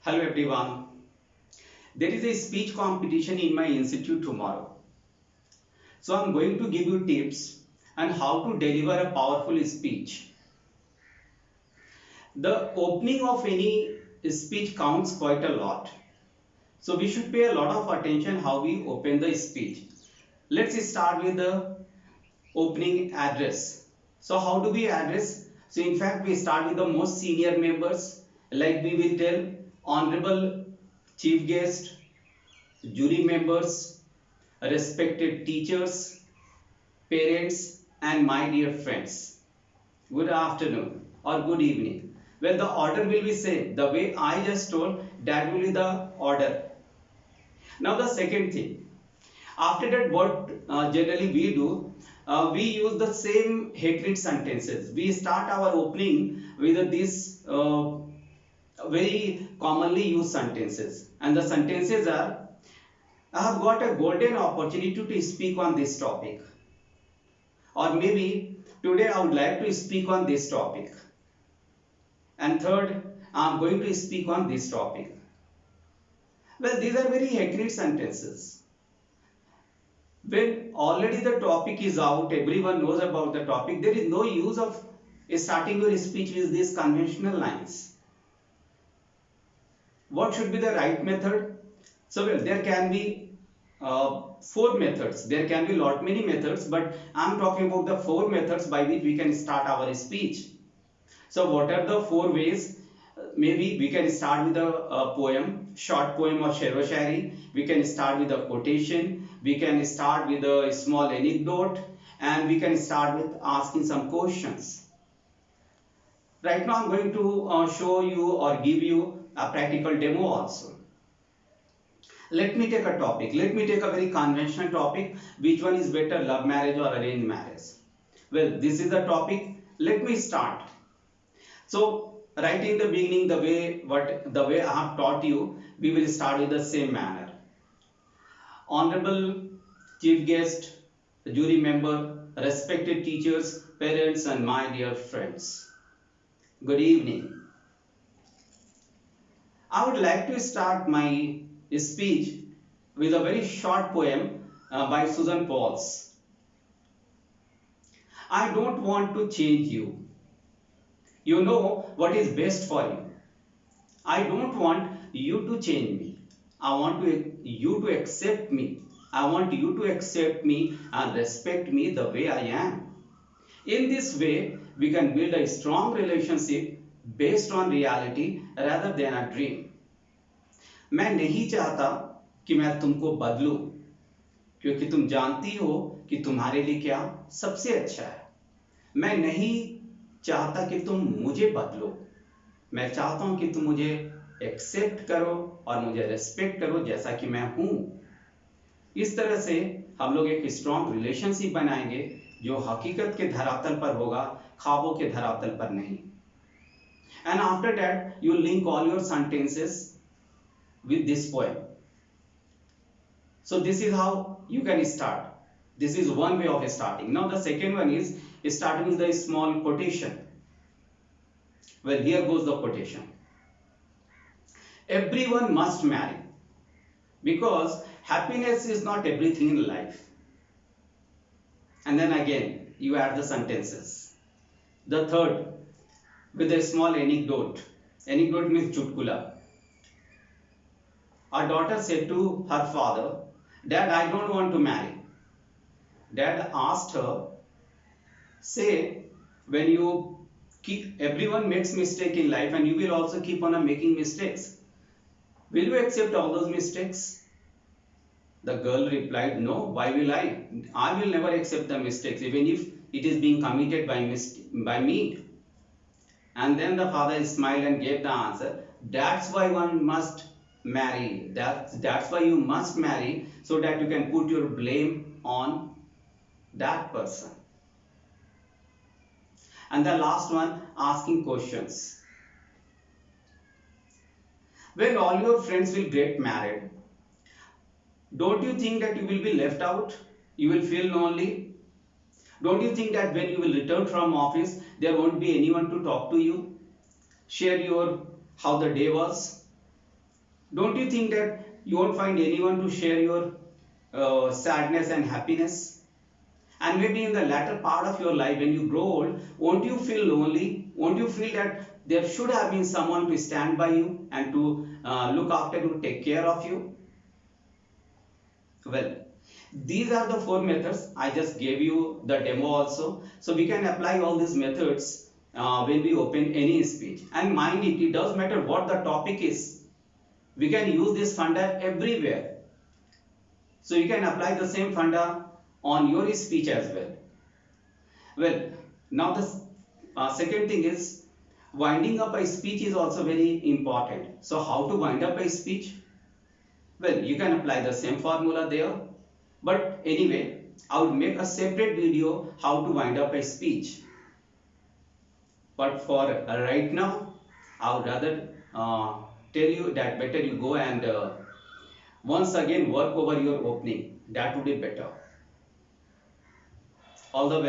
Hello everyone. There is a speech competition in my institute tomorrow. So I'm going to give you tips on how to deliver a powerful speech. The opening of any speech counts quite a lot. So we should pay a lot of attention how we open the speech. Let's start with the opening address. So how do we address? So in fact we start with the most senior members, like we will tell honorable chief guest, jury members, respected teachers, parents, and my dear friends. Good afternoon or good evening. Well, the order will be same. The way I just told, that will be the order. Now the second thing. After that, what generally we do, we use the same hatred sentences. We start our opening with these very commonly used sentences. And the sentences are, I have got a golden opportunity to speak on this topic. Or maybe today I would like to speak on this topic. And third, I am going to speak on this topic. Well, these are very accurate sentences. When already the topic is out, everyone knows about the topic, there is no use of starting your speech with these conventional lines. What should be the right method? So, well, there can be four methods. There can be lot many methods, but I am talking about the four methods by which we can start our speech. So what are the four ways? Maybe we can start with a poem, short poem or sher shairi. We can start with a quotation. We can start with a small anecdote, and we can start with asking some questions. Right now, I'm going to show you or give you a practical demo also. Let me take a topic. Let me take a very conventional topic. Which one is better, love marriage or arranged marriage? Well, this is the topic. Let me start. So right in the beginning, the way I have taught you, we will start with the same manner. Honorable chief guest, jury member, respected teachers, parents, and my dear friends. Good evening. I would like to start my speech with a very short poem by Susan Pauls. I don't want to change you. You know what is best for you. I don't want you to change me. I want you to accept me. I want you to accept me and respect me the way I am. In this way, we can build a strong relationship based on reality rather than a dream. मैं नहीं चाहता कि मैं तुमको बदलूं, क्योंकि तुम जानती हो कि तुम्हारे लिए क्या सबसे अच्छा है. मैं नहीं चाहता कि तुम मुझे बदलो. मैं चाहता हूं कि तुम मुझे एक्सेप्ट करो और मुझे रेस्पेक्ट करो जैसा कि मैं हूं. इस तरह से हम लोग एक स्ट्रॉन्ग रिलेशनशिप बनाएंगे जो हकीकत के धरातल पर होगा, ख्वाबों के धरातल पर नहीं. And after that you link all your sentences with this poem. So this is how you can start. This is one way of starting. Now the second one is starting with a small quotation. Well, here goes the quotation. Everyone must marry because happiness is not everything in life. And then again you add the sentences. The third, with a small anecdote. Anecdote means chutkula. A daughter said to her father, Dad, I don't want to marry. Dad asked her, say, when you keep, everyone makes mistake in life and you will also keep on making mistakes. Will you accept all those mistakes? The girl replied, no, why will I? I will never accept the mistakes, even if it is being committed by me. And then the father smiled and gave the answer, that's why one must marry. That's why you must marry, so that you can put your blame on that person. And the last one, asking questions. When all your friends will get married, don't you think that you will be left out? You will feel lonely? Don't you think that when you will return from office, there won't be anyone to talk to you, share your how the day was? Don't you think that you won't find anyone to share your sadness and happiness? And maybe in the latter part of your life, when you grow old, won't you feel lonely? Won't you feel that there should have been someone to stand by you and to look after you, take care of you? Well, these are the four methods. I just gave you the demo also. So we can apply all these methods when we open any speech. And mind it, it does matter what the topic is. We can use this funda everywhere. So you can apply the same funda on your speech as well. Well, now the second thing is winding up a speech is also very important. So how to wind up a speech? Well, you can apply the same formula there. But anyway, I would make a separate video how to wind up a speech. But for right now, I would rather tell you that better you go and once again work over your opening. That would be better. All the best.